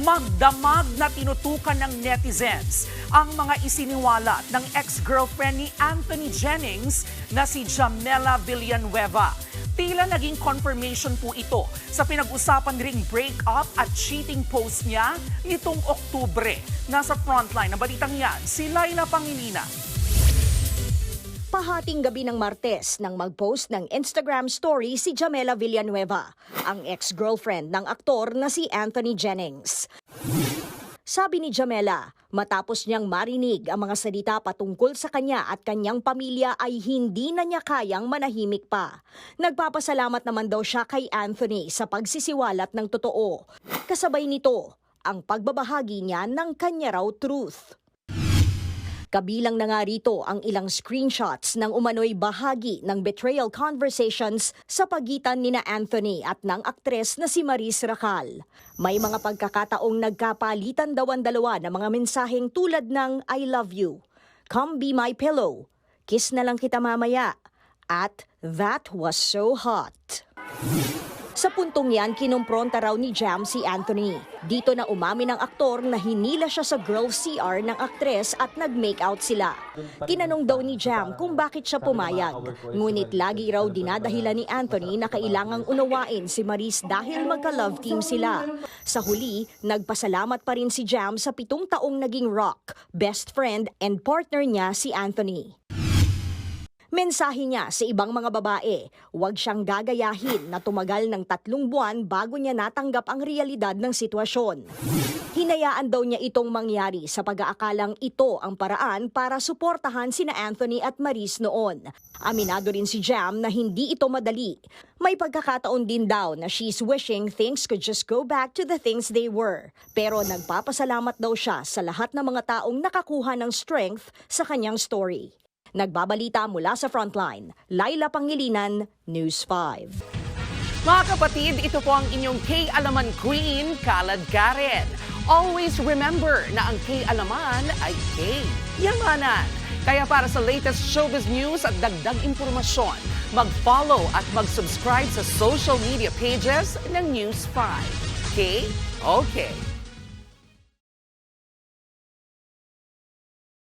Magdamag na tinutukan ng netizens ang mga isiniwalat ng ex-girlfriend ni Anthony Jennings na si Jamela Villanueva. Tila naging confirmation po ito sa pinag-usapan ring breakup at cheating post niya nitong Oktubre. Nasa frontline ng balitang yan, si Laila Pangilinan. Pahating gabi ng Martes nang mag-post ng Instagram story si Jamela Villanueva, ang ex-girlfriend ng aktor na si Anthony Jennings. Sabi ni Jamela, matapos niyang marinig ang mga salita patungkol sa kanya at kanyang pamilya ay hindi na niya kayang manahimik pa. Nagpapasalamat naman daw siya kay Anthony sa pagsisiwalat ng totoo. Kasabay nito, ang pagbabahagi niya ng kanya raw truth. Kabilang na nga rito ang ilang screenshots ng umano'y bahagi ng betrayal conversations sa pagitan nina Anthony at ng aktres na si Maris Racal. May mga pagkakataong nagkapalitan daw ang dalawa ng mga mensaheng tulad ng I love you, come be my pillow, kiss na lang kita mamaya, at that was so hot. Sa puntong yan, kinumpronta raw ni Jam si Anthony. Dito na umamin ang aktor na hinila siya sa girl CR ng aktres at nag-make-out sila. Tinanong daw ni Jam kung bakit siya pumayag. Ngunit lagi raw dinadahilan ni Anthony na kailangang unawain si Maris dahil magka-love team sila. Sa huli, nagpasalamat pa rin si Jam sa 7 taong naging rock, best friend and partner niya si Anthony. Mensahe niya sa ibang mga babae, huwag siyang gagayahin na tumagal ng 3 buwan bago niya natanggap ang realidad ng sitwasyon. Hinayaan daw niya itong mangyari sa pag-aakalang ito ang paraan para suportahan sina Anthony at Maris noon. Aminado rin si Jam na hindi ito madali. May pagkakataon din daw na she's wishing things could just go back to the things they were. Pero nagpapasalamat daw siya sa lahat ng mga taong nakakuha ng strength sa kanyang story. Nagbabalita mula sa Frontline, Laila Pangilinan, News 5. Mga kapatid, ito po ang inyong K-Alaman Queen, Kalad Karen. Always remember na ang K-Alaman ay K-Yamanan. Kaya para sa latest showbiz news at dagdag impormasyon, mag-follow at mag-subscribe sa social media pages ng News 5. Okay?